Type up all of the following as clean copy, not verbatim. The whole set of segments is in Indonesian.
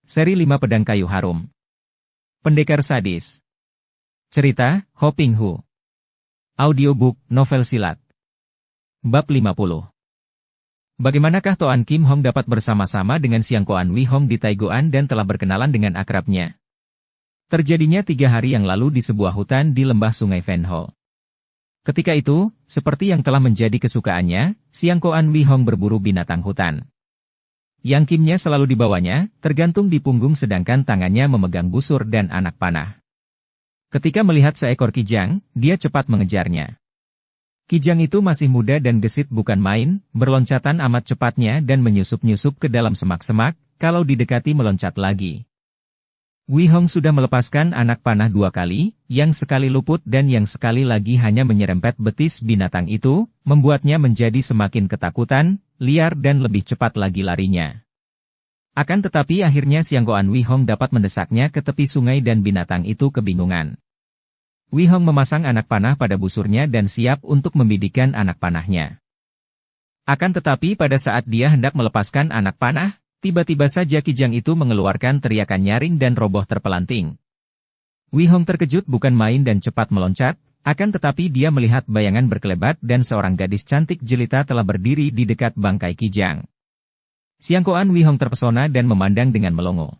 Seri 5 Pedang Kayu Harum. Pendekar Sadis. Cerita, Ho Ping Hu. Audiobook, novel silat. Bab 50. Bagaimanakah Toan Kim Hong dapat bersama-sama dengan Siang Koan Wi Hong di Taigoan dan telah berkenalan dengan akrabnya? Terjadinya 3 hari yang lalu di sebuah hutan di lembah Sungai Venho. Ketika itu, seperti yang telah menjadi kesukaannya, Siang Koan Wi Hong berburu binatang hutan. Yang Kimnya selalu dibawanya, tergantung di punggung sedangkan tangannya memegang busur dan anak panah. Ketika melihat seekor kijang, dia cepat mengejarnya. Kijang itu masih muda dan gesit bukan main, berloncatan amat cepatnya dan menyusup-nyusup ke dalam semak-semak, kalau didekati meloncat lagi. Wi Hong sudah melepaskan anak panah 2 kali, yang sekali luput dan yang sekali lagi hanya menyerempet betis binatang itu, membuatnya menjadi semakin ketakutan, liar dan lebih cepat lagi larinya. Akan tetapi akhirnya Siang Koan Wi Hong dapat mendesaknya ke tepi sungai dan binatang itu kebingungan. Wi Hong memasang anak panah pada busurnya dan siap untuk membidikkan anak panahnya. Akan tetapi pada saat dia hendak melepaskan anak panah, tiba-tiba saja kijang itu mengeluarkan teriakan nyaring dan roboh terpelanting. Wi Hong terkejut bukan main dan cepat meloncat, akan tetapi dia melihat bayangan berkelebat dan seorang gadis cantik jelita telah berdiri di dekat bangkai kijang. Siang Koan Wi Hong terpesona dan memandang dengan melongo.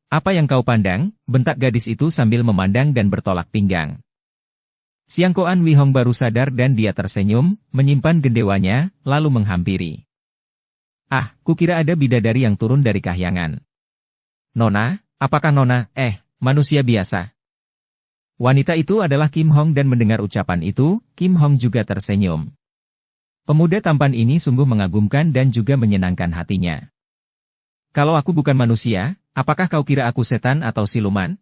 Apa yang kau pandang?" bentak gadis itu sambil memandang dan bertolak pinggang. Siang Koan Wi Hong baru sadar dan dia tersenyum, menyimpan gendewanya, lalu menghampiri. Kukira ada bidadari yang turun dari kahyangan." "Nona, apakah Nona, manusia biasa?" Wanita itu adalah Kim Hong dan mendengar ucapan itu, Kim Hong juga tersenyum. Pemuda tampan ini sungguh mengagumkan dan juga menyenangkan hatinya. "Kalau aku bukan manusia, apakah kau kira aku setan atau siluman?"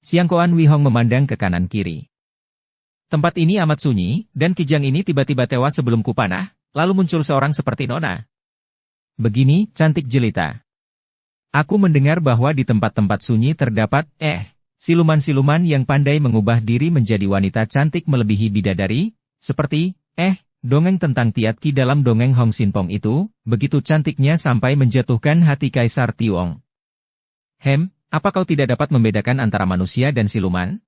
Siang Koan Wi Hong memandang ke kanan kiri. "Tempat ini amat sunyi, dan kijang ini tiba-tiba tewas sebelum kupanah, lalu muncul seorang seperti Nona. Begini, cantik jelita. Aku mendengar bahwa di tempat-tempat sunyi terdapat, siluman-siluman yang pandai mengubah diri menjadi wanita cantik melebihi bidadari, seperti, dongeng tentang Tiat Ki dalam dongeng Hong Sin Pong itu, begitu cantiknya sampai menjatuhkan hati Kaisar Tiong. Apa kau tidak dapat membedakan antara manusia dan siluman?"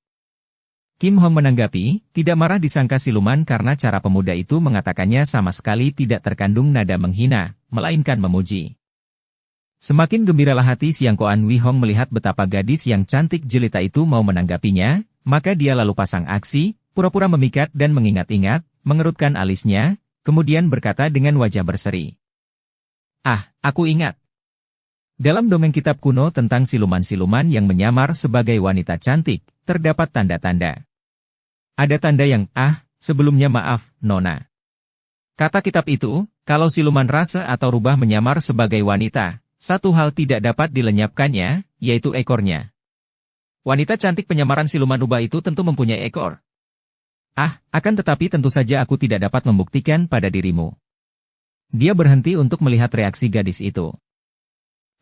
Kim Hong menanggapi, tidak marah disangka siluman karena cara pemuda itu mengatakannya sama sekali tidak terkandung nada menghina, melainkan memuji. Semakin gembiralah hati Siang Koan Wi Hong melihat betapa gadis yang cantik jelita itu mau menanggapinya, maka dia lalu pasang aksi, pura-pura memikat dan mengingat-ingat, mengerutkan alisnya, kemudian berkata dengan wajah berseri. Aku ingat. Dalam dongeng kitab kuno tentang siluman-siluman yang menyamar sebagai wanita cantik, terdapat tanda-tanda. Ada tanda yang, sebelumnya maaf, Nona. Kata kitab itu, kalau siluman rasa atau rubah menyamar sebagai wanita, satu hal tidak dapat dilenyapkannya, yaitu ekornya. Wanita cantik penyamaran siluman rubah itu tentu mempunyai ekor. Akan tetapi tentu saja aku tidak dapat membuktikan pada dirimu. Dia berhenti untuk melihat reaksi gadis itu.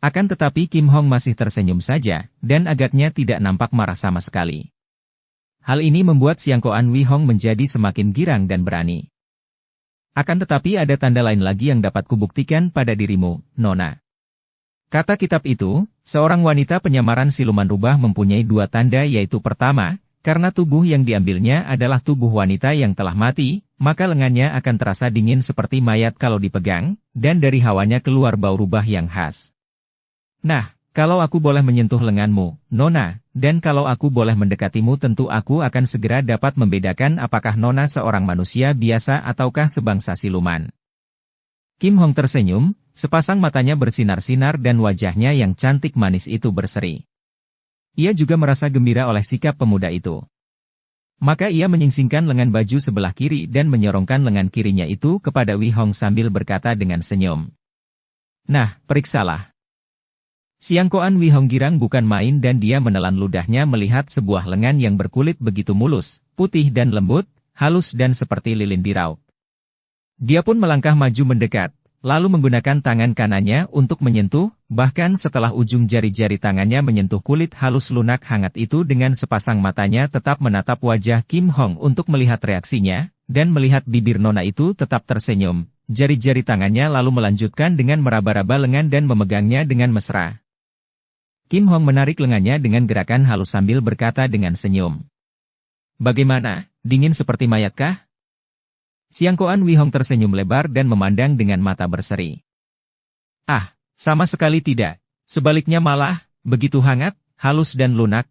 Akan tetapi Kim Hong masih tersenyum saja, dan agaknya tidak nampak marah sama sekali. Hal ini membuat Siang Koan Wi Hong menjadi semakin girang dan berani. Akan tetapi ada tanda lain lagi yang dapat kubuktikan pada dirimu, Nona. Kata kitab itu, seorang wanita penyamaran siluman rubah mempunyai 2 tanda yaitu pertama, karena tubuh yang diambilnya adalah tubuh wanita yang telah mati, maka lengannya akan terasa dingin seperti mayat kalau dipegang, dan dari hawanya keluar bau rubah yang khas. Nah, kalau aku boleh menyentuh lenganmu, Nona, dan kalau aku boleh mendekatimu tentu aku akan segera dapat membedakan apakah Nona seorang manusia biasa ataukah sebangsa siluman." Kim Hong tersenyum, sepasang matanya bersinar-sinar dan wajahnya yang cantik manis itu berseri. Ia juga merasa gembira oleh sikap pemuda itu. Maka ia menyingsingkan lengan baju sebelah kiri dan menyorongkan lengan kirinya itu kepada Wi Hong sambil berkata dengan senyum. "Nah, periksalah." Siang Koan Wi Hong girang bukan main dan dia menelan ludahnya melihat sebuah lengan yang berkulit begitu mulus, putih dan lembut, halus dan seperti lilin birau. Dia pun melangkah maju mendekat, lalu menggunakan tangan kanannya untuk menyentuh, bahkan setelah ujung jari-jari tangannya menyentuh kulit halus lunak hangat itu dengan sepasang matanya tetap menatap wajah Kim Hong untuk melihat reaksinya, dan melihat bibir Nona itu tetap tersenyum. jari-jari tangannya lalu melanjutkan dengan meraba-raba lengan dan memegangnya dengan mesra. Kim Hong menarik lengannya dengan gerakan halus sambil berkata dengan senyum. Bagaimana, dingin seperti mayatkah? Siang Koan Wee Hong tersenyum lebar dan memandang dengan mata berseri. Ah, sama sekali tidak. Sebaliknya malah, begitu hangat, halus dan lunak,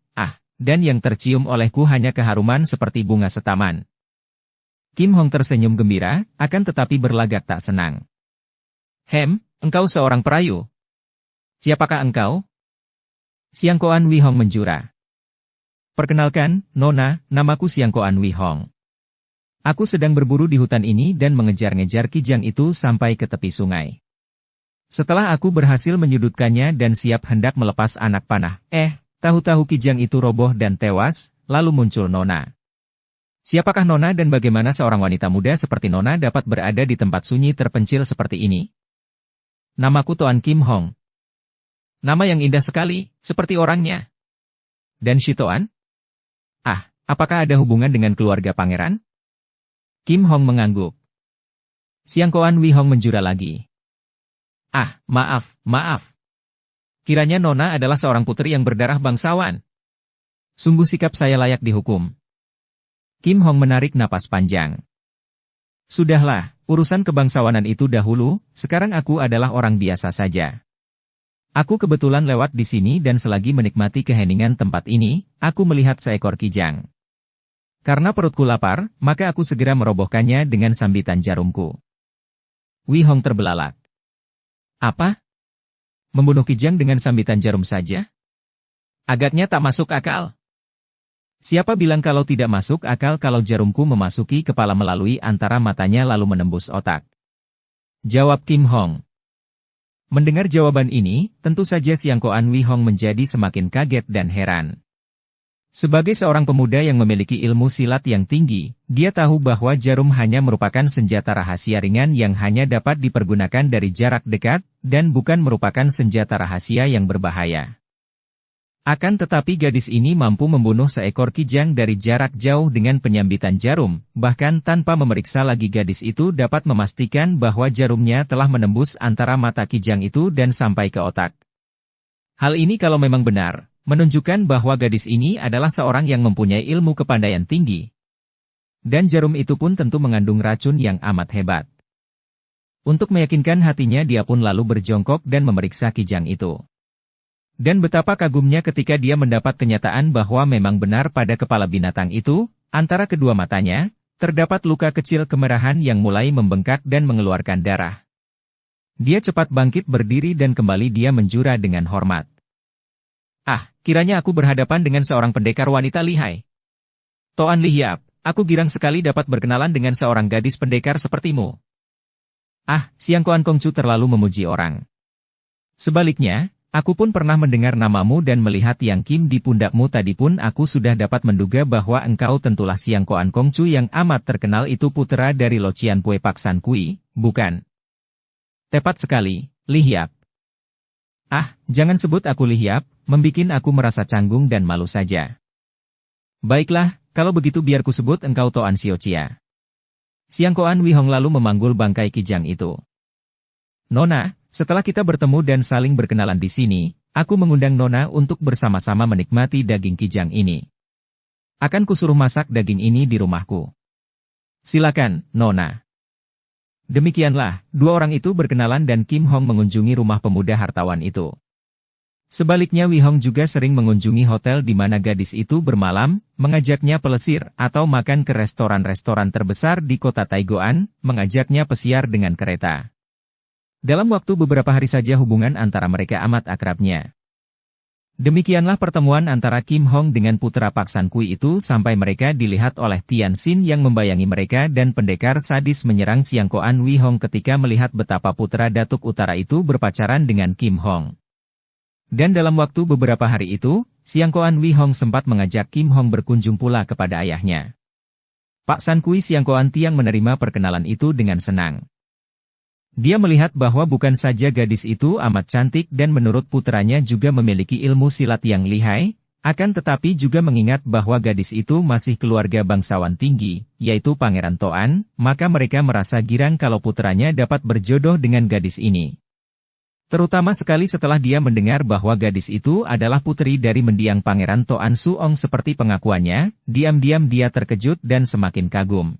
dan yang tercium olehku hanya keharuman seperti bunga setaman. Kim Hong tersenyum gembira, akan tetapi berlagak tak senang. Engkau seorang perayu. Siapakah engkau? Siang Koan Wee Hong menjura. Perkenalkan, Nona, namaku Siang Koan Wee Hong. Aku sedang berburu di hutan ini dan mengejar-ngejar kijang itu sampai ke tepi sungai. Setelah aku berhasil menyudutkannya dan siap hendak melepas anak panah, tahu-tahu kijang itu roboh dan tewas, lalu muncul Nona. Siapakah Nona dan bagaimana seorang wanita muda seperti Nona dapat berada di tempat sunyi terpencil seperti ini? Namaku Toan Kim Hong. Nama yang indah sekali, seperti orangnya. Dan si Toan? Apakah ada hubungan dengan keluarga pangeran? Kim Hong mengangguk. Siang Koan Wee Hong menjura lagi. Maaf. Kiranya Nona adalah seorang putri yang berdarah bangsawan. Sungguh sikap saya layak dihukum. Kim Hong menarik napas panjang. Sudahlah, urusan kebangsawanan itu dahulu, sekarang aku adalah orang biasa saja. Aku kebetulan lewat di sini dan selagi menikmati keheningan tempat ini, aku melihat seekor kijang. Karena perutku lapar, maka aku segera merobohkannya dengan sambitan jarumku. Wee Hong terbelalak. Apa? Membunuh kijang dengan sambitan jarum saja? Agaknya tak masuk akal. Siapa bilang kalau tidak masuk akal kalau jarumku memasuki kepala melalui antara matanya lalu menembus otak? Jawab Kim Hong. Mendengar jawaban ini, tentu saja Siang Koan Wee Hong menjadi semakin kaget dan heran. Sebagai seorang pemuda yang memiliki ilmu silat yang tinggi, dia tahu bahwa jarum hanya merupakan senjata rahasia ringan yang hanya dapat dipergunakan dari jarak dekat, dan bukan merupakan senjata rahasia yang berbahaya. Akan tetapi gadis ini mampu membunuh seekor kijang dari jarak jauh dengan penyambitan jarum, bahkan tanpa memeriksa lagi gadis itu dapat memastikan bahwa jarumnya telah menembus antara mata kijang itu dan sampai ke otak. Hal ini kalau memang benar, menunjukkan bahwa gadis ini adalah seorang yang mempunyai ilmu kepandaian tinggi. Dan jarum itu pun tentu mengandung racun yang amat hebat. Untuk meyakinkan hatinya dia pun lalu berjongkok dan memeriksa kijang itu. Dan betapa kagumnya ketika dia mendapat kenyataan bahwa memang benar pada kepala binatang itu, antara kedua matanya, terdapat luka kecil kemerahan yang mulai membengkak dan mengeluarkan darah. Dia cepat bangkit berdiri dan kembali dia menjura dengan hormat. Kiranya aku berhadapan dengan seorang pendekar wanita lihai. Toan Lihiap, aku girang sekali dapat berkenalan dengan seorang gadis pendekar sepertimu. Siang Koan Kongcu terlalu memuji orang. Sebaliknya, aku pun pernah mendengar namamu dan melihat Yang Kim di pundakmu tadi pun aku sudah dapat menduga bahwa engkau tentulah Siang Koan Kongcu yang amat terkenal itu putra dari Lo Cian Pue Pak San Kui, bukan? Tepat sekali, Lihiap. Jangan sebut aku Lihiap, membikin aku merasa canggung dan malu saja. Baiklah, kalau begitu biar ku sebut engkau Toan Siocia. Siang Koan Wee Hong lalu memanggul bangkai kijang itu. Nona, setelah kita bertemu dan saling berkenalan di sini, aku mengundang Nona untuk bersama-sama menikmati daging kijang ini. Akan kusuruh masak daging ini di rumahku. Silakan, Nona. Demikianlah, dua orang itu berkenalan dan Kim Hong mengunjungi rumah pemuda hartawan itu. Sebaliknya Wee Hong juga sering mengunjungi hotel di mana gadis itu bermalam, mengajaknya pelesir atau makan ke restoran-restoran terbesar di kota Taigoan, mengajaknya pesiar dengan kereta. Dalam waktu beberapa hari saja hubungan antara mereka amat akrabnya. Demikianlah pertemuan antara Kim Hong dengan putra Pak San Kui itu sampai mereka dilihat oleh Tian Xin yang membayangi mereka dan pendekar sadis menyerang Siang Koan Wee Hong ketika melihat betapa putra Datuk Utara itu berpacaran dengan Kim Hong. Dan dalam waktu beberapa hari itu, Siang Koan Wee Hong sempat mengajak Kim Hong berkunjung pula kepada ayahnya. Pak San Kui Siang Koan Tiang menerima perkenalan itu dengan senang. Dia melihat bahwa bukan saja gadis itu amat cantik dan menurut putranya juga memiliki ilmu silat yang lihai, Akan tetapi juga mengingat bahwa gadis itu masih keluarga bangsawan tinggi, yaitu Pangeran Toan, maka mereka merasa girang kalau putranya dapat berjodoh dengan gadis ini. Terutama sekali setelah dia mendengar bahwa gadis itu adalah putri dari mendiang Pangeran Toan Suong seperti pengakuannya, diam-diam dia terkejut dan semakin kagum.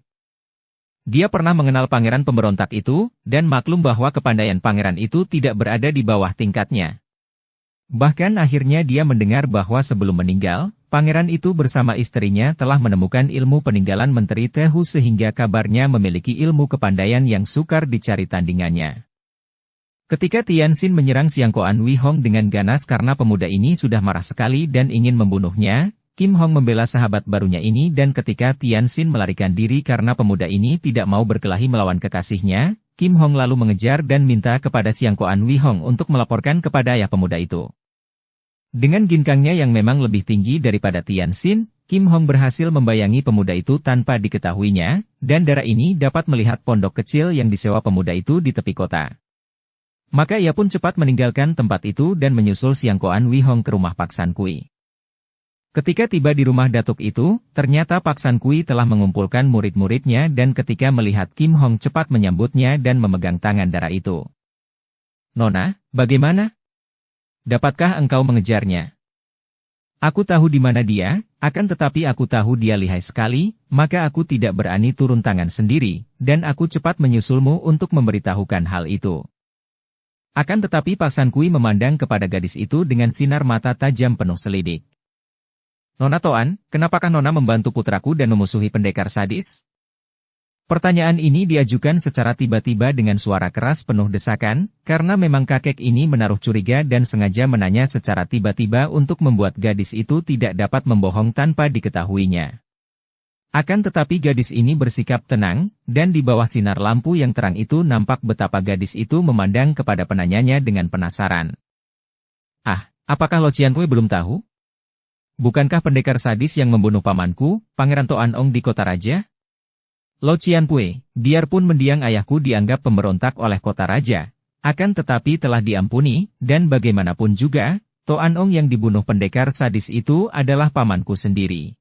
Dia pernah mengenal pangeran pemberontak itu, dan maklum bahwa kepandaian pangeran itu tidak berada di bawah tingkatnya. Bahkan akhirnya dia mendengar bahwa sebelum meninggal, pangeran itu bersama istrinya telah menemukan ilmu peninggalan Menteri Tehu sehingga kabarnya memiliki ilmu kepandaian yang sukar dicari tandingannya. Ketika Tianxin menyerang Xiangkoan Wei Hong dengan ganas karena pemuda ini sudah marah sekali dan ingin membunuhnya, Kim Hong membela sahabat barunya ini dan ketika Tianxin melarikan diri karena pemuda ini tidak mau berkelahi melawan kekasihnya, Kim Hong lalu mengejar dan minta kepada Xiangkoan Wei Hong untuk melaporkan kepada ayah pemuda itu. Dengan ginkangnya yang memang lebih tinggi daripada Tianxin, Kim Hong berhasil membayangi pemuda itu tanpa diketahuinya, dan darah ini dapat melihat pondok kecil yang disewa pemuda itu di tepi kota. Maka ia pun cepat meninggalkan tempat itu dan menyusul Xiangkoan Wei Hong ke rumah Pak San Kui. Ketika tiba di rumah datuk itu, ternyata Pak San Kui telah mengumpulkan murid-muridnya dan ketika melihat Kim Hong cepat menyambutnya dan memegang tangan darah itu. "Nona, bagaimana? Dapatkah engkau mengejarnya? Aku tahu di mana dia, akan tetapi aku tahu dia lihai sekali, maka aku tidak berani turun tangan sendiri, dan aku cepat menyusulmu untuk memberitahukan hal itu." Akan tetapi Pak San Kui memandang kepada gadis itu dengan sinar mata tajam penuh selidik. "Nona Toan, kenapakah Nona membantu putraku dan memusuhi pendekar sadis?" Pertanyaan ini diajukan secara tiba-tiba dengan suara keras penuh desakan, karena memang kakek ini menaruh curiga dan sengaja menanya secara tiba-tiba untuk membuat gadis itu tidak dapat membohong tanpa diketahuinya. Akan tetapi gadis ini bersikap tenang, dan di bawah sinar lampu yang terang itu nampak betapa gadis itu memandang kepada penanyanya dengan penasaran. "Ah, apakah Lo Qianpui belum tahu? Bukankah pendekar sadis yang membunuh pamanku, Pangeran Toan Ong di kota raja? Lo Qianpui, biarpun mendiang ayahku dianggap pemberontak oleh kota raja, akan tetapi telah diampuni, dan bagaimanapun juga, Toan Ong yang dibunuh pendekar sadis itu adalah pamanku sendiri.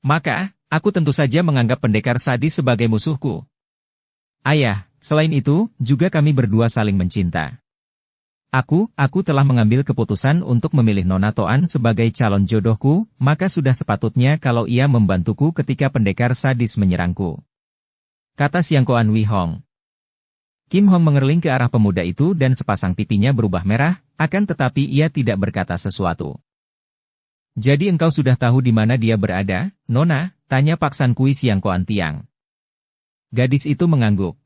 Maka, aku tentu saja menganggap pendekar sadis sebagai musuhku. Ayah, selain itu, juga kami berdua saling mencinta. Aku telah mengambil keputusan untuk memilih Nona Toan sebagai calon jodohku, maka sudah sepatutnya kalau ia membantuku ketika pendekar sadis menyerangku," kata Xiangkoan Wei Hong. Kim Hong mengerling ke arah pemuda itu dan sepasang pipinya berubah merah, akan tetapi ia tidak berkata sesuatu. "Jadi engkau sudah tahu di mana dia berada, Nona?" tanya Pak San Kui Xiangkoan Tiang. Gadis itu mengangguk.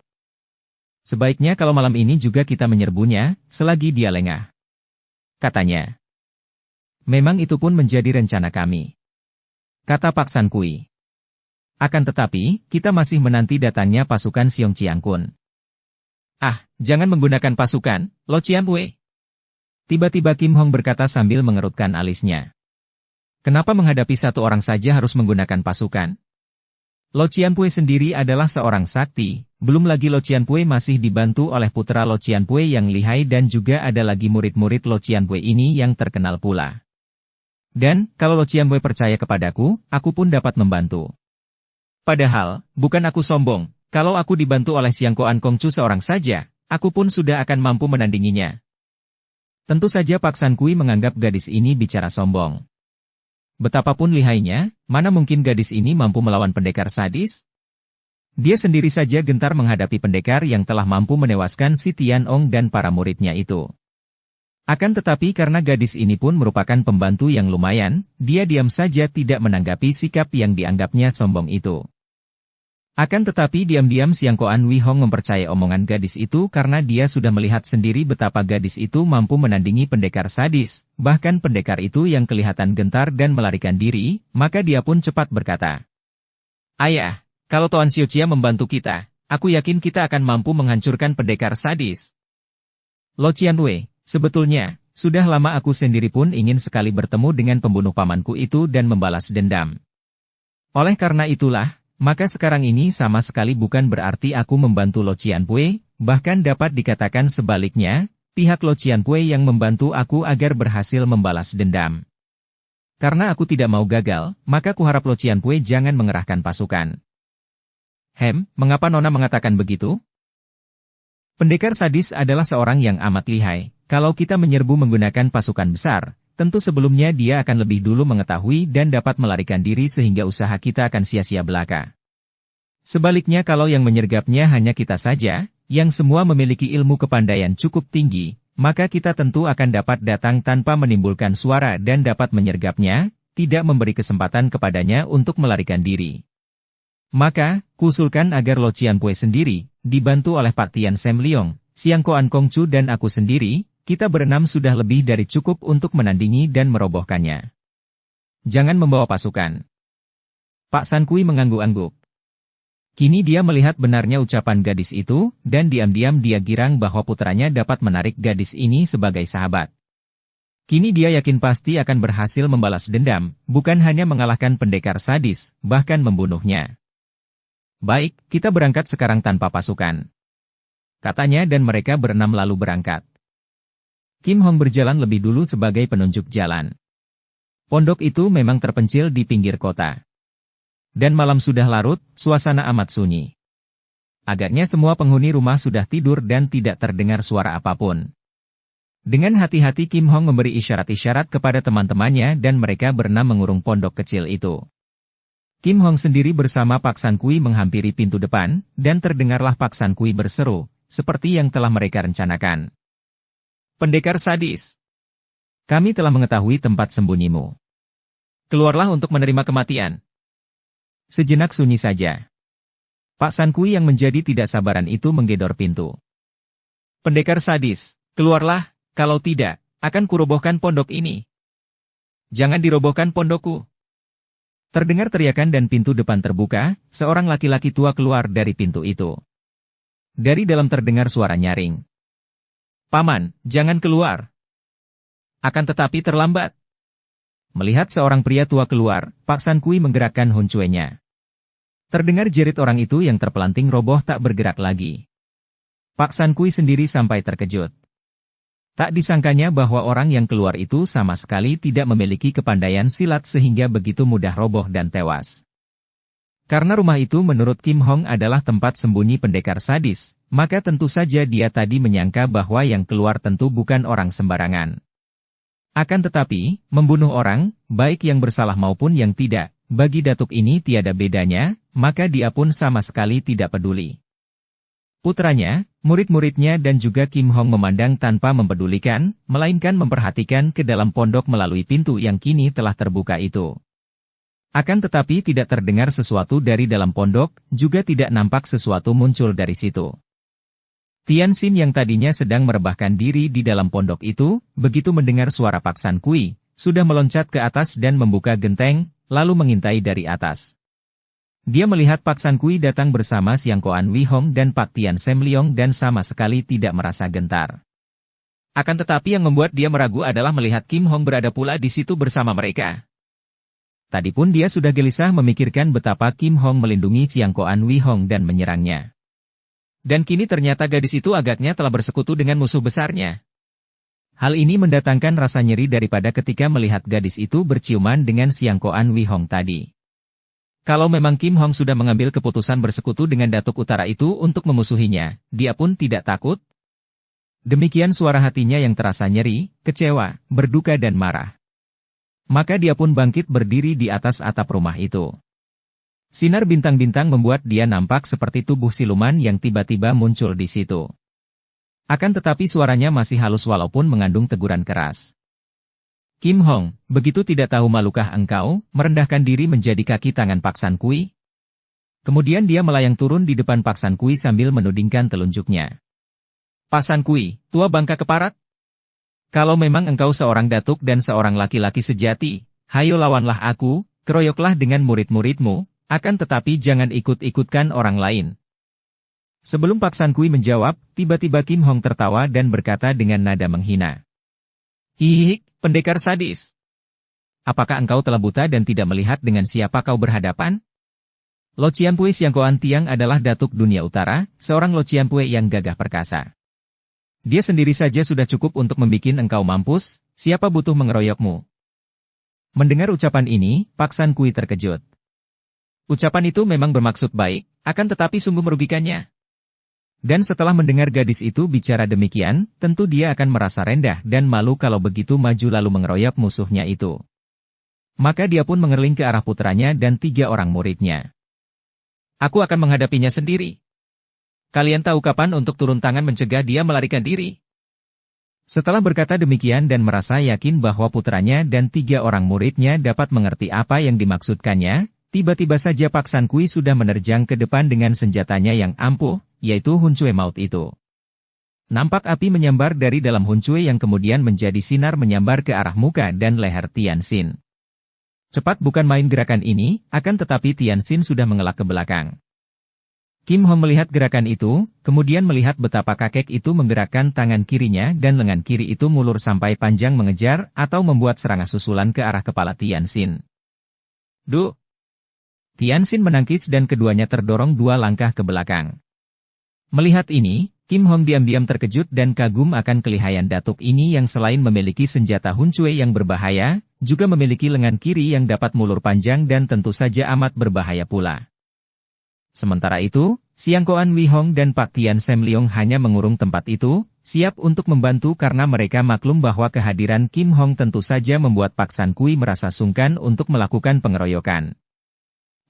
"Sebaiknya kalau malam ini juga kita menyerbunya, selagi dia lengah," katanya. "Memang itu pun menjadi rencana kami," kata Pak San Kui. "Akan tetapi, kita masih menanti datangnya pasukan Siong Chiang Kun." "Ah, jangan menggunakan pasukan, Lo Qianpui," tiba-tiba Kim Hong berkata sambil mengerutkan alisnya. "Kenapa menghadapi satu orang saja harus menggunakan pasukan? Lo Qianpui sendiri adalah seorang sakti, belum lagi Lo Qianpui masih dibantu oleh putra Lo Qianpui yang lihai dan juga ada lagi murid-murid Lo Qianpui ini yang terkenal pula. Dan, kalau Lo Qianpui percaya kepadaku, aku pun dapat membantu. Padahal, bukan aku sombong, kalau aku dibantu oleh Xiangkoan Kongcu seorang saja, aku pun sudah akan mampu menandinginya." Tentu saja Pak San Kui menganggap gadis ini bicara sombong. Betapapun lihainya, mana mungkin gadis ini mampu melawan pendekar sadis? Dia sendiri saja gentar menghadapi pendekar yang telah mampu menewaskan si Tian Ong dan para muridnya itu. Akan tetapi karena gadis ini pun merupakan pembantu yang lumayan, dia diam saja tidak menanggapi sikap yang dianggapnya sombong itu. Akan tetapi diam-diam Xiangkoan Wei Hong mempercayai omongan gadis itu karena dia sudah melihat sendiri betapa gadis itu mampu menandingi pendekar sadis, bahkan pendekar itu yang kelihatan gentar dan melarikan diri, maka dia pun cepat berkata, "Ayah, kalau Toan Xiuqia membantu kita, aku yakin kita akan mampu menghancurkan pendekar sadis." "Lo Qianpui, sebetulnya, sudah lama aku sendiri pun ingin sekali bertemu dengan pembunuh pamanku itu dan membalas dendam. Oleh karena itulah, maka sekarang ini sama sekali bukan berarti aku membantu Lo Qianpui, bahkan dapat dikatakan sebaliknya, pihak Lo Qianpui yang membantu aku agar berhasil membalas dendam." Karena aku tidak mau gagal, maka kuharap Lo Cianpue jangan mengerahkan pasukan. Mengapa Nona mengatakan begitu? Pendekar sadis adalah seorang yang amat lihai. Kalau kita menyerbu menggunakan pasukan besar, tentu sebelumnya dia akan lebih dulu mengetahui dan dapat melarikan diri sehingga usaha kita akan sia-sia belaka. Sebaliknya kalau yang menyergapnya hanya kita saja, yang semua memiliki ilmu kepandaian cukup tinggi, maka kita tentu akan dapat datang tanpa menimbulkan suara dan dapat menyergapnya, tidak memberi kesempatan kepadanya untuk melarikan diri. Maka, kuusulkan agar Lo Cianpue sendiri, dibantu oleh Pak Tian Sem Leong, Siang Koan Kongcu dan aku sendiri, kita berenam sudah lebih dari cukup untuk menandingi dan merobohkannya. Jangan membawa pasukan. Pak San Kui mengangguk-angguk. Kini dia melihat benarnya ucapan gadis itu, dan diam-diam dia girang bahwa putranya dapat menarik gadis ini sebagai sahabat. Kini dia yakin pasti akan berhasil membalas dendam, bukan hanya mengalahkan pendekar sadis, bahkan membunuhnya. Baik, kita berangkat sekarang tanpa pasukan. Katanya dan mereka berenam lalu berangkat. Kim Hong berjalan lebih dulu sebagai penunjuk jalan. Pondok itu memang terpencil di pinggir kota. Dan malam sudah larut, suasana amat sunyi. Agaknya semua penghuni rumah sudah tidur dan tidak terdengar suara apapun. Dengan hati-hati Kim Hong memberi isyarat-isyarat kepada teman-temannya dan mereka berenam mengurung pondok kecil itu. Kim Hong sendiri bersama Pak San Kui menghampiri pintu depan, dan terdengarlah Pak San Kui berseru, seperti yang telah mereka rencanakan. Pendekar sadis! Kami telah mengetahui tempat sembunyimu. Keluarlah untuk menerima kematian. Sejenak sunyi saja. Pak San Kui yang menjadi tidak sabaran itu menggedor pintu. Pendekar sadis, keluarlah, kalau tidak, akan kurobohkan pondok ini. Jangan dirobohkan pondokku. Terdengar teriakan dan pintu depan terbuka, seorang laki-laki tua keluar dari pintu itu. Dari dalam terdengar suara nyaring. Paman, jangan keluar. Akan tetapi terlambat. Melihat seorang pria tua keluar, Pak San Kui menggerakkan huncuenya. Terdengar jerit orang itu yang terpelanting roboh tak bergerak lagi. Pak San Kui sendiri sampai terkejut. Tak disangkanya bahwa orang yang keluar itu sama sekali tidak memiliki kepandaian silat sehingga begitu mudah roboh dan tewas. Karena rumah itu menurut Kim Hong adalah tempat sembunyi pendekar sadis, maka tentu saja dia tadi menyangka bahwa yang keluar tentu bukan orang sembarangan. Akan tetapi, membunuh orang, baik yang bersalah maupun yang tidak, bagi datuk ini tiada bedanya, maka dia pun sama sekali tidak peduli. Putranya, murid-muridnya dan juga Kim Hong memandang tanpa mempedulikan, melainkan memperhatikan ke dalam pondok melalui pintu yang kini telah terbuka itu. Akan tetapi tidak terdengar sesuatu dari dalam pondok, juga tidak nampak sesuatu muncul dari situ. Tian Xin yang tadinya sedang merebahkan diri di dalam pondok itu, begitu mendengar suara Pak San Kui, sudah meloncat ke atas dan membuka genteng, lalu mengintai dari atas. Dia melihat Pak San Kui datang bersama Siang Koan Wei Hong dan Pak Tian Sem Leong dan sama sekali tidak merasa gentar. Akan tetapi yang membuat dia meragu adalah melihat Kim Hong berada pula di situ bersama mereka. Tadi pun dia sudah gelisah memikirkan betapa Kim Hong melindungi Siang Koan Wei Hong dan menyerangnya. Dan kini ternyata gadis itu agaknya telah bersekutu dengan musuh besarnya. Hal ini mendatangkan rasa nyeri daripada ketika melihat gadis itu berciuman dengan Siang Koan Wei Hong tadi. Kalau memang Kim Hong sudah mengambil keputusan bersekutu dengan Datuk Utara itu untuk memusuhinya, dia pun tidak takut. Demikian suara hatinya yang terasa nyeri, kecewa, berduka dan marah. Maka dia pun bangkit berdiri di atas atap rumah itu. Sinar bintang-bintang membuat dia nampak seperti tubuh siluman yang tiba-tiba muncul di situ. Akan tetapi suaranya masih halus walaupun mengandung teguran keras. Kim Hong, begitu tidak tahu malukah engkau, merendahkan diri menjadi kaki tangan Pak San Kui? Kemudian dia melayang turun di depan Pak San Kui sambil menudingkan telunjuknya. Pak San Kui, tua bangka keparat? Kalau memang engkau seorang datuk dan seorang laki-laki sejati, hayo lawanlah aku, keroyoklah dengan murid-muridmu, akan tetapi jangan ikut-ikutkan orang lain. Sebelum Pak San Kui menjawab, tiba-tiba Kim Hong tertawa dan berkata dengan nada menghina. Hihik, pendekar sadis. Apakah engkau telah buta dan tidak melihat dengan siapa kau berhadapan? Lo Cianpue Siang Koan Tiang adalah datuk dunia utara, seorang Lo Cianpue yang gagah perkasa. Dia sendiri saja sudah cukup untuk membikin engkau mampus, siapa butuh mengeroyokmu? Mendengar ucapan ini, Pak San Kui terkejut. Ucapan itu memang bermaksud baik, akan tetapi sungguh merugikannya. Dan setelah mendengar gadis itu bicara demikian, tentu dia akan merasa rendah dan malu kalau begitu maju lalu mengeroyok musuhnya itu. Maka dia pun mengerling ke arah putranya dan 3 orang muridnya. Aku akan menghadapinya sendiri. Kalian tahu kapan untuk turun tangan mencegah dia melarikan diri? Setelah berkata demikian dan merasa yakin bahwa putranya dan 3 orang muridnya dapat mengerti apa yang dimaksudkannya, tiba-tiba saja Pak San Kui sudah menerjang ke depan dengan senjatanya yang ampuh, yaitu Huncue Maut itu. Nampak api menyambar dari dalam Huncue yang kemudian menjadi sinar menyambar ke arah muka dan leher Tianxin. Cepat bukan main gerakan ini, akan tetapi Tianxin sudah mengelak ke belakang. Kim Hong melihat gerakan itu, kemudian melihat betapa kakek itu menggerakkan tangan kirinya dan lengan kiri itu mulur sampai panjang mengejar atau membuat serangan susulan ke arah kepala Tianxin. Duh! Tianxin menangkis dan keduanya terdorong 2 langkah ke belakang. Melihat ini, Kim Hong diam-diam terkejut dan kagum akan kelihayan datuk ini yang selain memiliki senjata Huncue yang berbahaya, juga memiliki lengan kiri yang dapat mulur panjang dan tentu saja amat berbahaya pula. Sementara itu, Siang Koan Wee Hong dan Pak Tian Sem Leong hanya mengurung tempat itu, siap untuk membantu karena mereka maklum bahwa kehadiran Kim Hong tentu saja membuat Pak San Kui merasa sungkan untuk melakukan pengeroyokan.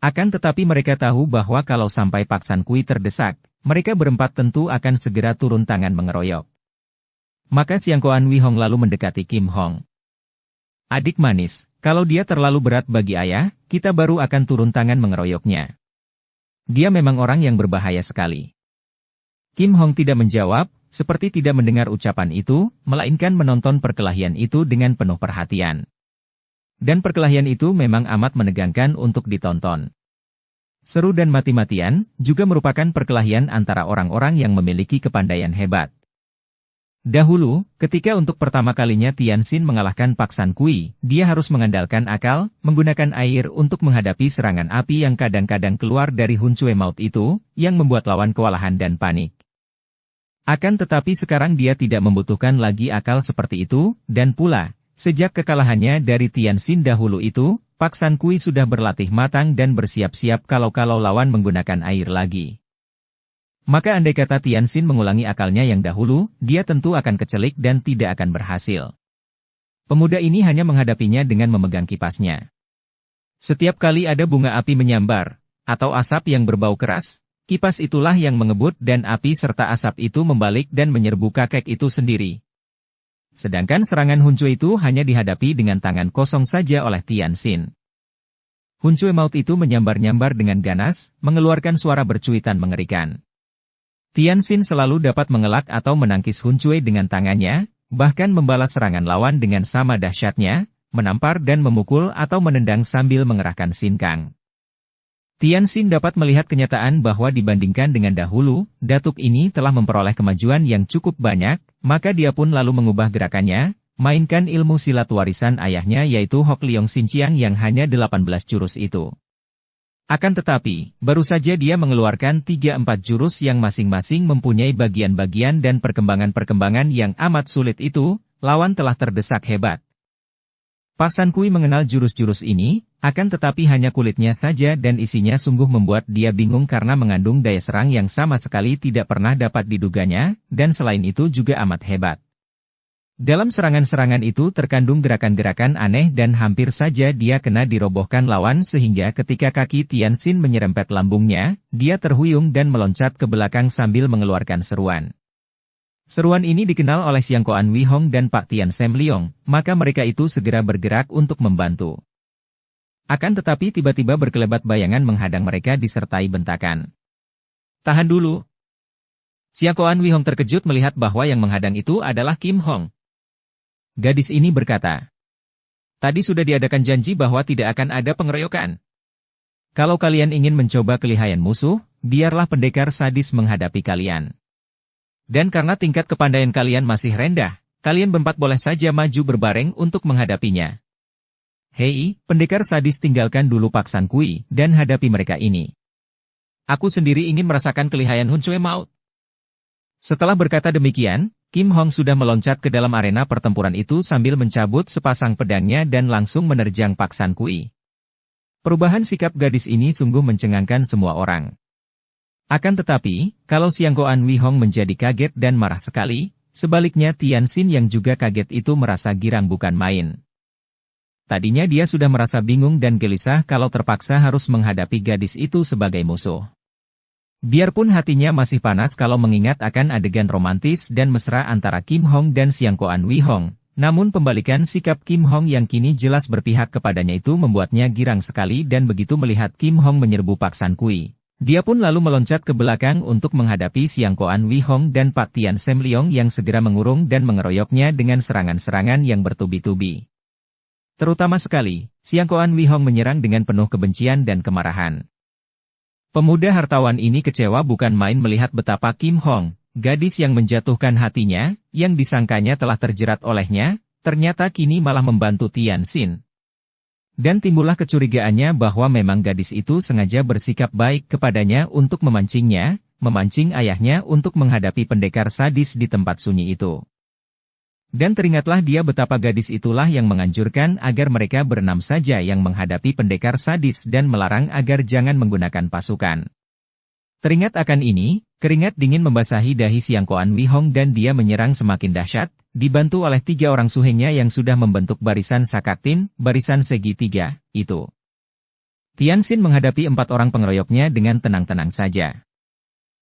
Akan tetapi mereka tahu bahwa kalau sampai Pak San Kui terdesak, mereka berempat tentu akan segera turun tangan mengeroyok. Maka Siang Koan Wee Hong lalu mendekati Kim Hong. Adik manis, kalau dia terlalu berat bagi ayah, kita baru akan turun tangan mengeroyoknya. Dia memang orang yang berbahaya sekali. Kim Hong tidak menjawab, seperti tidak mendengar ucapan itu, melainkan menonton perkelahian itu dengan penuh perhatian. Dan perkelahian itu memang amat menegangkan untuk ditonton. Seru dan mati-matian, juga merupakan perkelahian antara orang-orang yang memiliki kepandaian hebat. Dahulu, ketika untuk pertama kalinya Tianxin mengalahkan Pak San Kui, dia harus mengandalkan akal, menggunakan air untuk menghadapi serangan api yang kadang-kadang keluar dari Huncue Maut itu, yang membuat lawan kewalahan dan panik. Akan tetapi sekarang dia tidak membutuhkan lagi akal seperti itu, dan pula, sejak kekalahannya dari Tianxin dahulu itu, Pak San Kui sudah berlatih matang dan bersiap-siap kalau lawan menggunakan air lagi. Maka andai kata Tianxin mengulangi akalnya yang dahulu, dia tentu akan kecelik dan tidak akan berhasil. Pemuda ini hanya menghadapinya dengan memegang kipasnya. Setiap kali ada bunga api menyambar, atau asap yang berbau keras, kipas itulah yang mengebut dan api serta asap itu membalik dan menyerbu kakek itu sendiri. Sedangkan serangan Huncue itu hanya dihadapi dengan tangan kosong saja oleh Tianxin. Huncue Maut itu menyambar-nyambar dengan ganas, mengeluarkan suara bercuitan mengerikan. Tianxin selalu dapat mengelak atau menangkis Huncue dengan tangannya, bahkan membalas serangan lawan dengan sama dahsyatnya, menampar dan memukul atau menendang sambil mengerahkan sinkang. Tianxin dapat melihat kenyataan bahwa dibandingkan dengan dahulu, datuk ini telah memperoleh kemajuan yang cukup banyak, maka dia pun lalu mengubah gerakannya, mainkan ilmu silat warisan ayahnya yaitu Hok Leong Xinjiang yang hanya 18 jurus itu. Akan tetapi, baru saja dia mengeluarkan 3-4 jurus yang masing-masing mempunyai bagian-bagian dan perkembangan-perkembangan yang amat sulit itu, lawan telah terdesak hebat. Pak San Kui mengenal jurus-jurus ini, akan tetapi hanya kulitnya saja dan isinya sungguh membuat dia bingung karena mengandung daya serang yang sama sekali tidak pernah dapat diduganya, dan selain itu juga amat hebat. Dalam serangan-serangan itu terkandung gerakan-gerakan aneh dan hampir saja dia kena dirobohkan lawan sehingga ketika kaki Tianxin menyerempet lambungnya, dia terhuyung dan meloncat ke belakang sambil mengeluarkan seruan. Seruan ini dikenal oleh Siang Koan Wee Hong dan Pak Tian Sem Leong, maka mereka itu segera bergerak untuk membantu. Akan tetapi tiba-tiba berkelebat bayangan menghadang mereka disertai bentakan. Tahan dulu. Siang Koan Wee Hong terkejut melihat bahwa yang menghadang itu adalah Kim Hong. Gadis ini berkata, "Tadi sudah diadakan janji bahwa tidak akan ada pengeroyokan. Kalau kalian ingin mencoba kelihayan musuh, biarlah pendekar sadis menghadapi kalian. Dan karena tingkat kepandaian kalian masih rendah, kalian berempat boleh saja maju berbareng untuk menghadapinya. Hei, pendekar sadis tinggalkan dulu Pak San Kui dan hadapi mereka ini. Aku sendiri ingin merasakan kelihayan Huncue Maut." Setelah berkata demikian, Kim Hong sudah meloncat ke dalam arena pertempuran itu sambil mencabut sepasang pedangnya dan langsung menerjang Pak San Kui. Perubahan sikap gadis ini sungguh mencengangkan semua orang. Akan tetapi, kalau Xiang Goan Wei Hong menjadi kaget dan marah sekali, sebaliknya Tian Xin yang juga kaget itu merasa girang bukan main. Tadinya dia sudah merasa bingung dan gelisah kalau terpaksa harus menghadapi gadis itu sebagai musuh. Biarpun hatinya masih panas kalau mengingat akan adegan romantis dan mesra antara Kim Hong dan Xiang Goan Wei Hong, namun pembalikan sikap Kim Hong yang kini jelas berpihak kepadanya itu membuatnya girang sekali dan begitu melihat Kim Hong menyerbu Pak San Kui. Dia pun lalu meloncat ke belakang untuk menghadapi Xiang Goan Wei Hong dan Pak Tian Sem Leong yang segera mengurung dan mengeroyoknya dengan serangan-serangan yang bertubi-tubi. Terutama sekali, Xiang Goan Wei Hong menyerang dengan penuh kebencian dan kemarahan. Pemuda hartawan ini kecewa bukan main melihat betapa Kim Hong, gadis yang menjatuhkan hatinya, yang disangkanya telah terjerat olehnya, ternyata kini malah membantu Tian Xin. Dan timbullah kecurigaannya bahwa memang gadis itu sengaja bersikap baik kepadanya untuk memancingnya, memancing ayahnya untuk menghadapi pendekar sadis di tempat sunyi itu. Dan teringatlah dia betapa gadis itulah yang menganjurkan agar mereka berenam saja yang menghadapi pendekar sadis dan melarang agar jangan menggunakan pasukan. Teringat akan ini, keringat dingin membasahi dahi Xiang Goan Wei Hong dan dia menyerang semakin dahsyat, dibantu oleh 3 orang suhengnya yang sudah membentuk barisan Sakatin, barisan segi 3, itu. Tian Xin menghadapi 4 orang pengeroyoknya dengan tenang-tenang saja.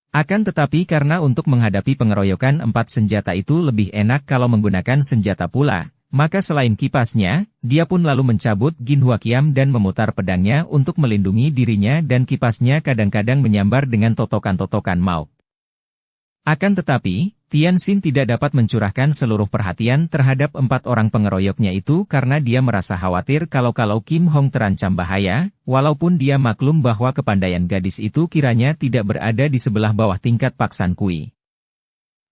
Akan tetapi karena untuk menghadapi pengeroyokan 4 senjata itu lebih enak kalau menggunakan senjata pula, maka selain kipasnya, dia pun lalu mencabut Gin Hua Kiam dan memutar pedangnya untuk melindungi dirinya dan kipasnya kadang-kadang menyambar dengan totokan-totokan maut. Akan tetapi, Tian Xin tidak dapat mencurahkan seluruh perhatian terhadap 4 orang pengeroyoknya itu karena dia merasa khawatir kalau Kim Hong terancam bahaya, walaupun dia maklum bahwa kepandaian gadis itu kiranya tidak berada di sebelah bawah tingkat Pak San Kui.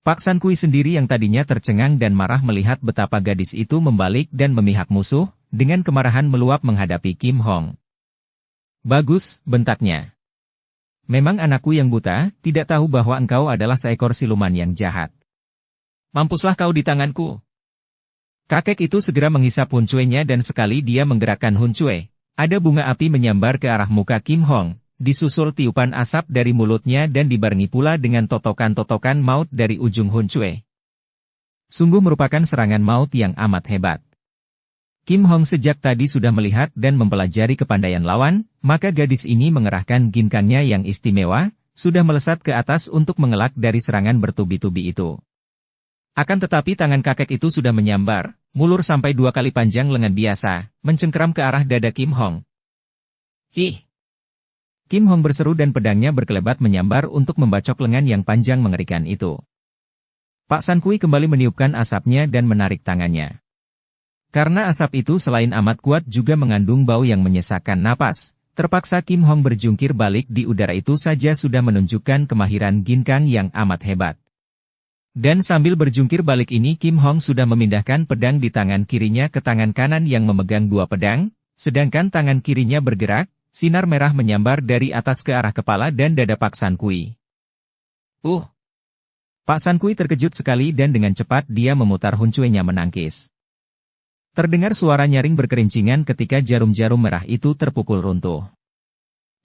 Pak San Kui sendiri yang tadinya tercengang dan marah melihat betapa gadis itu membalik dan memihak musuh, dengan kemarahan meluap menghadapi Kim Hong. "Bagus," bentaknya. "Memang anakku yang buta, tidak tahu bahwa engkau adalah seekor siluman yang jahat. Mampuslah kau di tanganku." Kakek itu segera menghisap huncuenya dan sekali dia menggerakkan huncue, ada bunga api menyambar ke arah muka Kim Hong, disusul tiupan asap dari mulutnya dan dibarengi pula dengan totokan-totokan maut dari ujung huncue. Sungguh merupakan serangan maut yang amat hebat. Kim Hong sejak tadi sudah melihat dan mempelajari kepandaian lawan, maka gadis ini mengerahkan ginkangnya yang istimewa, sudah melesat ke atas untuk mengelak dari serangan bertubi-tubi itu. Akan tetapi tangan kakek itu sudah menyambar, mulur sampai 2 kali panjang lengan biasa, mencengkeram ke arah dada Kim Hong. "Ih!" Kim Hong berseru dan pedangnya berkelebat menyambar untuk membacok lengan yang panjang mengerikan itu. Pak San Kui kembali meniupkan asapnya dan menarik tangannya. Karena asap itu selain amat kuat juga mengandung bau yang menyesakkan napas, terpaksa Kim Hong berjungkir balik di udara itu saja sudah menunjukkan kemahiran ginkang yang amat hebat. Dan sambil berjungkir balik ini Kim Hong sudah memindahkan pedang di tangan kirinya ke tangan kanan yang memegang 2 pedang, sedangkan tangan kirinya bergerak, sinar merah menyambar dari atas ke arah kepala dan dada Pak San Kui. Pak San Kui terkejut sekali dan dengan cepat dia memutar huncuenya menangkis. Terdengar suara nyaring berkerincingan ketika jarum-jarum merah itu terpukul runtuh.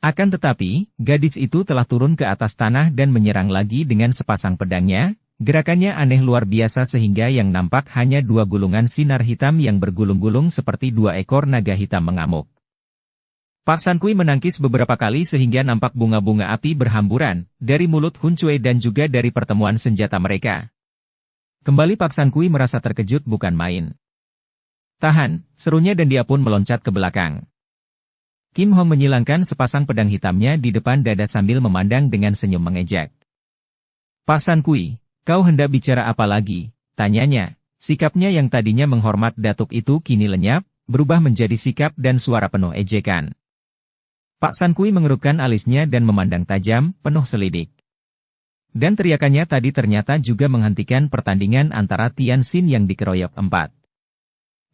Akan tetapi, gadis itu telah turun ke atas tanah dan menyerang lagi dengan sepasang pedangnya, gerakannya aneh luar biasa sehingga yang nampak hanya 2 gulungan sinar hitam yang bergulung-gulung seperti 2 ekor naga hitam mengamuk. Pak San Kui menangkis beberapa kali sehingga nampak bunga-bunga api berhamburan, dari mulut huncue dan juga dari pertemuan senjata mereka. Kembali Pak San Kui merasa terkejut bukan main. "Tahan," serunya dan dia pun meloncat ke belakang. Kim Hong menyilangkan sepasang pedang hitamnya di depan dada sambil memandang dengan senyum mengejek. "Pak San Kui, kau hendak bicara apa lagi?" tanyanya. Sikapnya yang tadinya menghormat datuk itu kini lenyap, berubah menjadi sikap dan suara penuh ejekan. Pak San Kui mengerutkan alisnya dan memandang tajam, penuh selidik. Dan teriakannya tadi ternyata juga menghentikan pertandingan antara Tian Xin yang dikeroyok 4.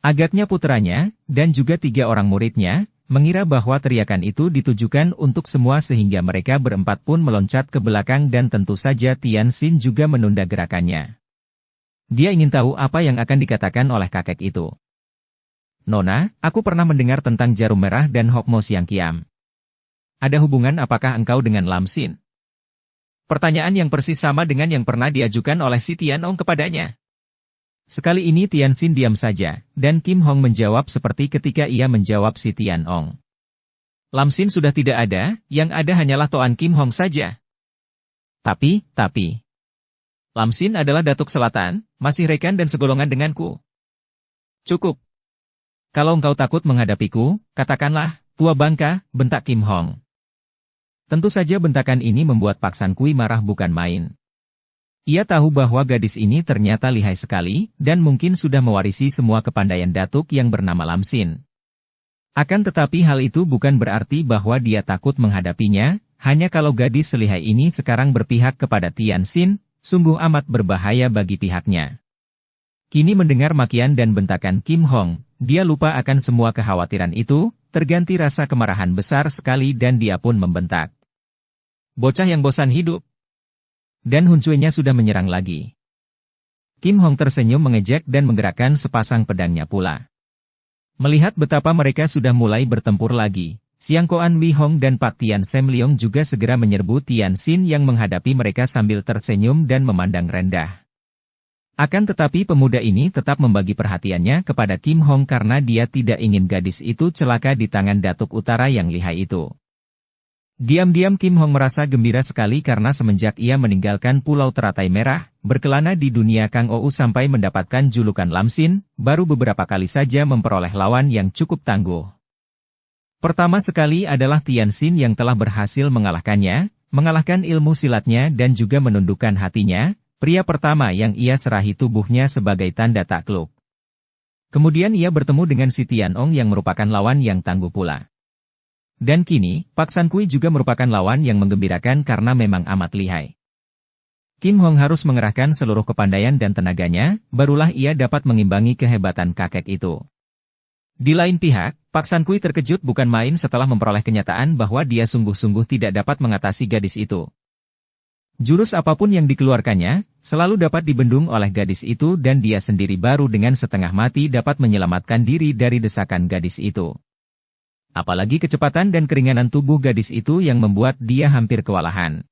Agaknya puteranya, dan juga 3 orang muridnya, mengira bahwa teriakan itu ditujukan untuk semua sehingga mereka berempat pun meloncat ke belakang dan tentu saja Tian Xin juga menunda gerakannya. Dia ingin tahu apa yang akan dikatakan oleh kakek itu. Nona, aku pernah mendengar tentang jarum merah dan Hokmo Siang Kiam. Ada hubungan apakah engkau dengan Lam Sin? Pertanyaan yang persis sama dengan yang pernah diajukan oleh si Tianong kepadanya. Sekali ini Tianxin diam saja, dan Kim Hong menjawab seperti ketika ia menjawab si Tianong. Lam Sin sudah tidak ada, yang ada hanyalah Toan Kim Hong saja. Tapi, Lam Sin adalah Datuk Selatan, masih rekan dan segolongan denganku. Cukup. Kalau engkau takut menghadapiku, katakanlah, tua bangka, bentak Kim Hong. Tentu saja bentakan ini membuat Pak San Kui marah bukan main. Ia tahu bahwa gadis ini ternyata lihai sekali, dan mungkin sudah mewarisi semua kepandaian datuk yang bernama Lam Sin. Akan tetapi hal itu bukan berarti bahwa dia takut menghadapinya, hanya kalau gadis selihai ini sekarang berpihak kepada Tianxin, sungguh amat berbahaya bagi pihaknya. Kini mendengar makian dan bentakan Kim Hong, dia lupa akan semua kekhawatiran itu, terganti rasa kemarahan besar sekali dan dia pun membentak. Bocah yang bosan hidup. Dan Huncuenya sudah menyerang lagi. Kim Hong tersenyum mengejek dan menggerakkan sepasang pedangnya pula. Melihat betapa mereka sudah mulai bertempur lagi, Siang Koan Wee Hong dan Pak Tian Sem Leong juga segera menyerbu Tianxin yang menghadapi mereka sambil tersenyum dan memandang rendah. Akan tetapi pemuda ini tetap membagi perhatiannya kepada Kim Hong karena dia tidak ingin gadis itu celaka di tangan Datuk Utara yang lihai itu. Diam-diam Kim Hong merasa gembira sekali karena semenjak ia meninggalkan Pulau Teratai Merah, berkelana di dunia Kang Ou sampai mendapatkan julukan Lam Sin, baru beberapa kali saja memperoleh lawan yang cukup tangguh. Pertama sekali adalah Tianxin yang telah berhasil mengalahkannya, mengalahkan ilmu silatnya dan juga menundukkan hatinya, pria pertama yang ia serahi tubuhnya sebagai tanda takluk. Kemudian ia bertemu dengan si Tianong yang merupakan lawan yang tangguh pula. Dan kini, Pak San Kui juga merupakan lawan yang menggembirakan karena memang amat lihai. Kim Hong harus mengerahkan seluruh kepandaian dan tenaganya, barulah ia dapat mengimbangi kehebatan kakek itu. Di lain pihak, Pak San Kui terkejut bukan main setelah memperoleh kenyataan bahwa dia sungguh-sungguh tidak dapat mengatasi gadis itu. Jurus apapun yang dikeluarkannya, selalu dapat dibendung oleh gadis itu dan dia sendiri baru dengan setengah mati dapat menyelamatkan diri dari desakan gadis itu. Apalagi kecepatan dan keringanan tubuh gadis itu yang membuat dia hampir kewalahan.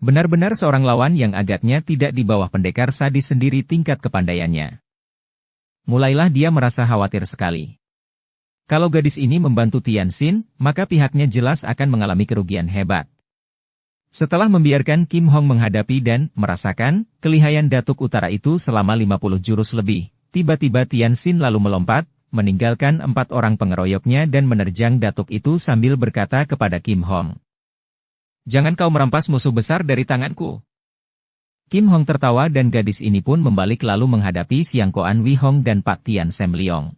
Benar-benar seorang lawan yang agaknya tidak di bawah pendekar sadis sendiri tingkat kepandaiannya. Mulailah dia merasa khawatir sekali. Kalau gadis ini membantu Tianxin, maka pihaknya jelas akan mengalami kerugian hebat. Setelah membiarkan Kim Hong menghadapi dan merasakan kelihayan Datuk Utara itu selama 50 jurus lebih, tiba-tiba Tianxin lalu melompat, meninggalkan 4 orang pengeroyoknya dan menerjang datuk itu sambil berkata kepada Kim Hong. Jangan kau merampas musuh besar dari tanganku. Kim Hong tertawa dan gadis ini pun membalik lalu menghadapi Siang Koan Wee Hong dan Pak Tian Sem Leong.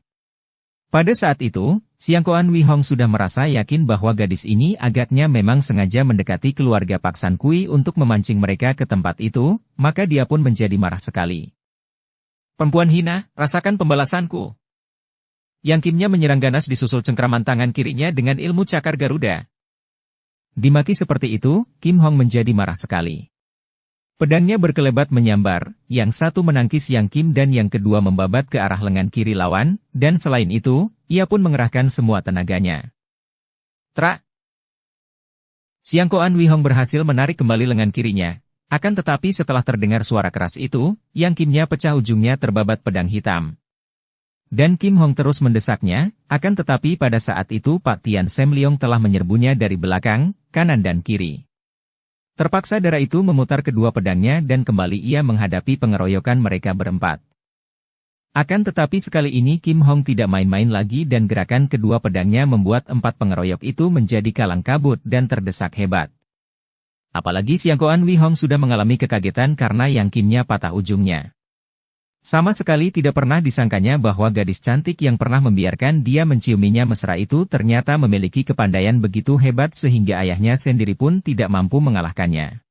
Pada saat itu, Siang Koan Wee Hong sudah merasa yakin bahwa gadis ini agaknya memang sengaja mendekati keluarga Pak San Kui untuk memancing mereka ke tempat itu, maka dia pun menjadi marah sekali. Perempuan hina, rasakan pembalasanku. Yang Kimnya menyerang ganas disusul cengkraman tangan kirinya dengan ilmu cakar Garuda. Dimaki seperti itu, Kim Hong menjadi marah sekali. Pedangnya berkelebat menyambar, yang satu menangkis Yang Kim dan yang kedua membabat ke arah lengan kiri lawan, dan selain itu, ia pun mengerahkan semua tenaganya. Trak! Siang Koan Wee Hong berhasil menarik kembali lengan kirinya, akan tetapi setelah terdengar suara keras itu, Yang Kimnya pecah ujungnya terbabat pedang hitam. Dan Kim Hong terus mendesaknya, akan tetapi pada saat itu Pak Tian Sem Leong telah menyerbunya dari belakang, kanan dan kiri. Terpaksa darah itu memutar kedua pedangnya dan kembali ia menghadapi pengeroyokan mereka berempat. Akan tetapi sekali ini Kim Hong tidak main-main lagi dan gerakan kedua pedangnya membuat 4 pengeroyok itu menjadi kalang kabut dan terdesak hebat. Apalagi Siang Koan Wee Hong sudah mengalami kekagetan karena Yang Kimnya patah ujungnya. Sama sekali tidak pernah disangkanya bahwa gadis cantik yang pernah membiarkan dia menciuminya mesra itu ternyata memiliki kepandaian begitu hebat sehingga ayahnya sendiri pun tidak mampu mengalahkannya.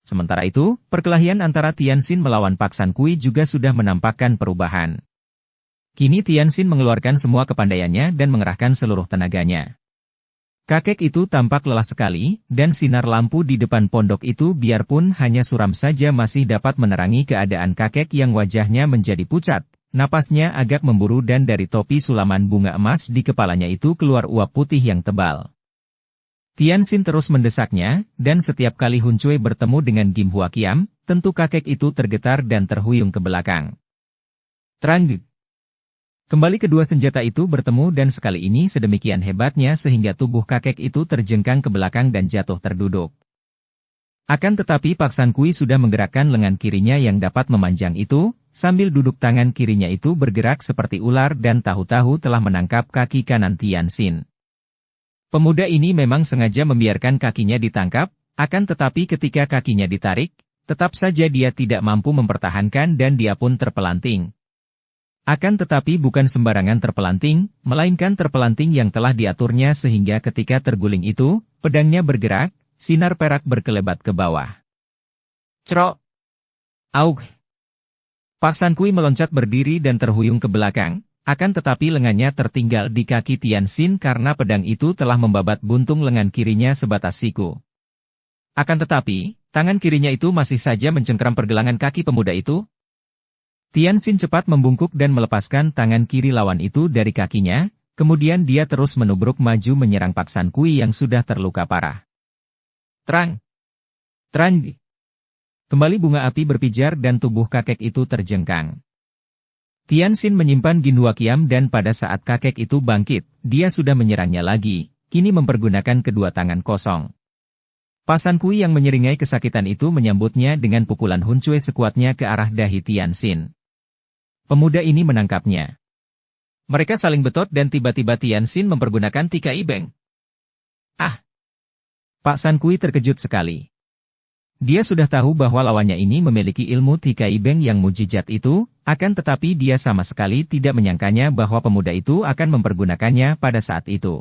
Sementara itu, perkelahian antara Tianxin melawan Pak San Kui juga sudah menampakkan perubahan. Kini Tianxin mengeluarkan semua kepandaiannya dan mengerahkan seluruh tenaganya. Kakek itu tampak lelah sekali, dan sinar lampu di depan pondok itu biarpun hanya suram saja masih dapat menerangi keadaan kakek yang wajahnya menjadi pucat. Napasnya agak memburu dan dari topi sulaman bunga emas di kepalanya itu keluar uap putih yang tebal. Tianxin terus mendesaknya, dan setiap kali Hun Cui bertemu dengan Kim Hua Kiam, tentu kakek itu tergetar dan terhuyung ke belakang. Trang! Kembali kedua senjata itu bertemu dan sekali ini sedemikian hebatnya sehingga tubuh kakek itu terjengkang ke belakang dan jatuh terduduk. Akan tetapi Pak San Kui sudah menggerakkan lengan kirinya yang dapat memanjang itu, sambil duduk tangan kirinya itu bergerak seperti ular dan tahu-tahu telah menangkap kaki kanan Tianxin. Pemuda ini memang sengaja membiarkan kakinya ditangkap, akan tetapi ketika kakinya ditarik, tetap saja dia tidak mampu mempertahankan dan dia pun terpelanting. Akan tetapi bukan sembarangan terpelanting, melainkan terpelanting yang telah diaturnya sehingga ketika terguling itu, pedangnya bergerak, sinar perak berkelebat ke bawah. Cerok! Aug! Pak San Kui meloncat berdiri dan terhuyung ke belakang, akan tetapi lengannya tertinggal di kaki Tianxin karena pedang itu telah membabat buntung lengan kirinya sebatas siku. Akan tetapi, tangan kirinya itu masih saja mencengkeram pergelangan kaki pemuda itu. Tianxin cepat membungkuk dan melepaskan tangan kiri lawan itu dari kakinya, kemudian dia terus menubruk maju menyerang Pak San Kui yang sudah terluka parah. Terang! Terang! Kembali bunga api berpijar dan tubuh kakek itu terjengkang. Tianxin menyimpan Gin Hua Kiam dan pada saat kakek itu bangkit, dia sudah menyerangnya lagi, kini mempergunakan kedua tangan kosong. Pak San Kui yang menyeringai kesakitan itu menyambutnya dengan pukulan Hun Cui sekuatnya ke arah dahi Tianxin. Pemuda ini menangkapnya. Mereka saling betot dan tiba-tiba Tianxin mempergunakan Tika Ibeng. Ah! Pak San Kui terkejut sekali. Dia sudah tahu bahwa lawannya ini memiliki ilmu Tika Ibeng yang mujizat itu, akan tetapi dia sama sekali tidak menyangkanya bahwa pemuda itu akan mempergunakannya pada saat itu.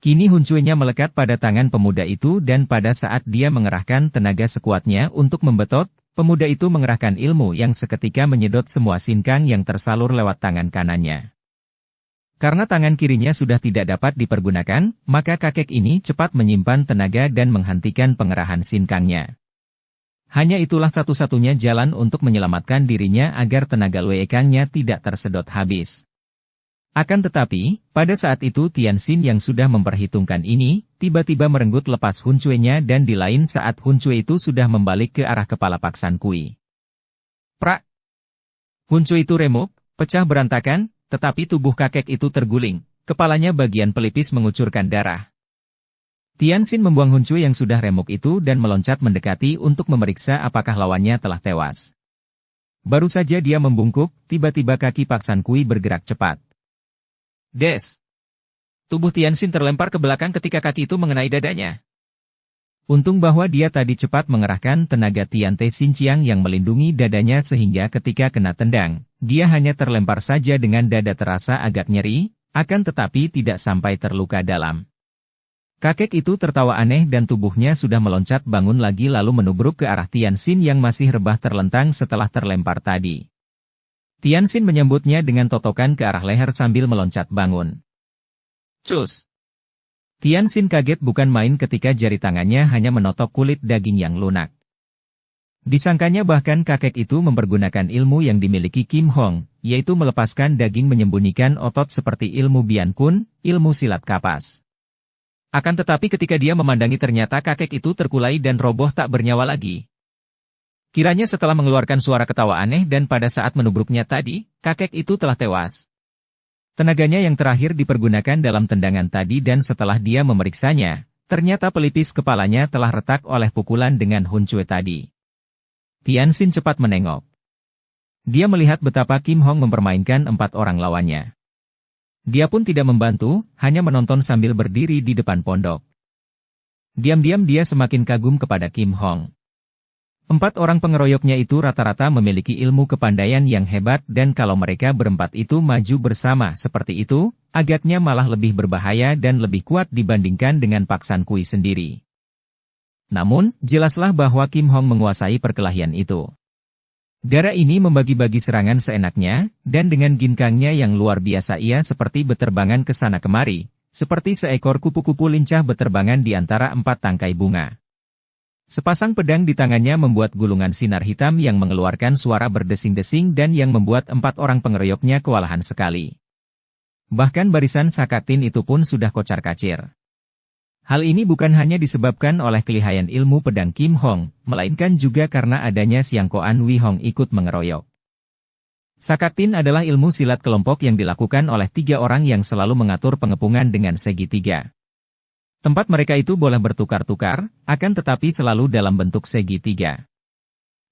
Kini Hun Cui-nya melekat pada tangan pemuda itu dan pada saat dia mengerahkan tenaga sekuatnya untuk membetot, pemuda itu mengerahkan ilmu yang seketika menyedot semua sinkang yang tersalur lewat tangan kanannya. Karena tangan kirinya sudah tidak dapat dipergunakan, maka kakek ini cepat menyimpan tenaga dan menghentikan pengerahan sinkangnya. Hanya itulah satu-satunya jalan untuk menyelamatkan dirinya agar tenaga Luekangnya tidak tersedot habis. Akan tetapi, pada saat itu Tianxin yang sudah memperhitungkan ini, tiba-tiba merenggut lepas Hun Cui-nya dan di lain saat Hun Cui itu sudah membalik ke arah kepala Pak San Kui. Prak! Hun Cui itu remuk, pecah berantakan, tetapi tubuh kakek itu terguling, kepalanya bagian pelipis mengucurkan darah. Tianxin membuang Hun Cui yang sudah remuk itu dan meloncat mendekati untuk memeriksa apakah lawannya telah tewas. Baru saja dia membungkuk, tiba-tiba kaki Pak San Kui bergerak cepat. Des! Tubuh Tianxin terlempar ke belakang ketika kaki itu mengenai dadanya. Untung bahwa dia tadi cepat mengerahkan tenaga Tiante Xinjiang yang melindungi dadanya sehingga ketika kena tendang, dia hanya terlempar saja dengan dada terasa agak nyeri, akan tetapi tidak sampai terluka dalam. Kakek itu tertawa aneh dan tubuhnya sudah meloncat bangun lagi lalu menubruk ke arah Tianxin yang masih rebah terlentang setelah terlempar tadi. Tianxin menyambutnya dengan totokan ke arah leher sambil meloncat bangun. Cus! Tianxin kaget bukan main ketika jari tangannya hanya menotok kulit daging yang lunak. Disangkanya bahkan kakek itu mempergunakan ilmu yang dimiliki Kim Hong, yaitu melepaskan daging menyembunyikan otot seperti ilmu Bian Kun, ilmu silat kapas. Akan tetapi ketika dia memandangi ternyata kakek itu terkulai dan roboh tak bernyawa lagi. Kiranya setelah mengeluarkan suara ketawa aneh dan pada saat menubruknya tadi, kakek itu telah tewas. Tenaganya yang terakhir dipergunakan dalam tendangan tadi dan setelah dia memeriksanya, ternyata pelipis kepalanya telah retak oleh pukulan dengan Hun Cui tadi. Tianxin cepat menengok. Dia melihat betapa Kim Hong mempermainkan 4 orang lawannya. Dia pun tidak membantu, hanya menonton sambil berdiri di depan pondok. Diam-diam dia semakin kagum kepada Kim Hong. 4 orang pengeroyoknya itu rata-rata memiliki ilmu kepandaian yang hebat dan kalau mereka berempat itu maju bersama seperti itu, agaknya malah lebih berbahaya dan lebih kuat dibandingkan dengan Pak San Kui sendiri. Namun, jelaslah bahwa Kim Hong menguasai perkelahian itu. Darah ini membagi-bagi serangan seenaknya, dan dengan ginkangnya yang luar biasa ia seperti beterbangan ke sana kemari, Seperti seekor kupu-kupu lincah beterbangan di antara 4 tangkai bunga. Sepasang pedang di tangannya membuat gulungan sinar hitam yang mengeluarkan suara berdesing-desing dan yang membuat 4 orang pengeroyoknya kewalahan sekali. Bahkan barisan Sakaktin itu pun sudah kocar-kacir. Hal ini bukan hanya disebabkan oleh kelihayan ilmu pedang Kim Hong, melainkan juga karena adanya Siang Koan Wi Hong ikut mengeroyok. Sakaktin adalah ilmu silat kelompok yang dilakukan oleh 3 orang yang selalu mengatur pengepungan dengan segitiga. Tempat mereka itu boleh bertukar-tukar, akan tetapi selalu dalam bentuk segitiga.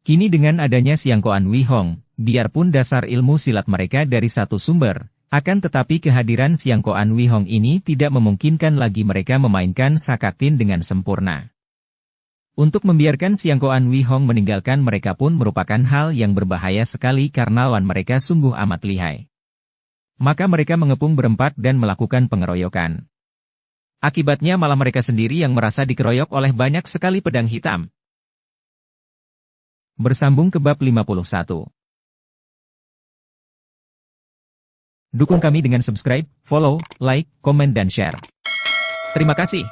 Kini dengan adanya Siang Koan Wi Hong, biarpun dasar ilmu silat mereka dari satu sumber, akan tetapi kehadiran Siang Koan Wi Hong ini tidak memungkinkan lagi mereka memainkan Sakaktin dengan sempurna. Untuk membiarkan Siang Koan Wi Hong meninggalkan mereka pun merupakan hal yang berbahaya sekali karena lawan mereka sungguh amat lihai. Maka mereka mengepung berempat dan melakukan pengeroyokan. Akibatnya malah mereka sendiri yang merasa dikeroyok oleh banyak sekali pedang hitam. Bersambung ke bab 51. Dukung kami dengan subscribe, follow, like, komen dan share. Terima kasih.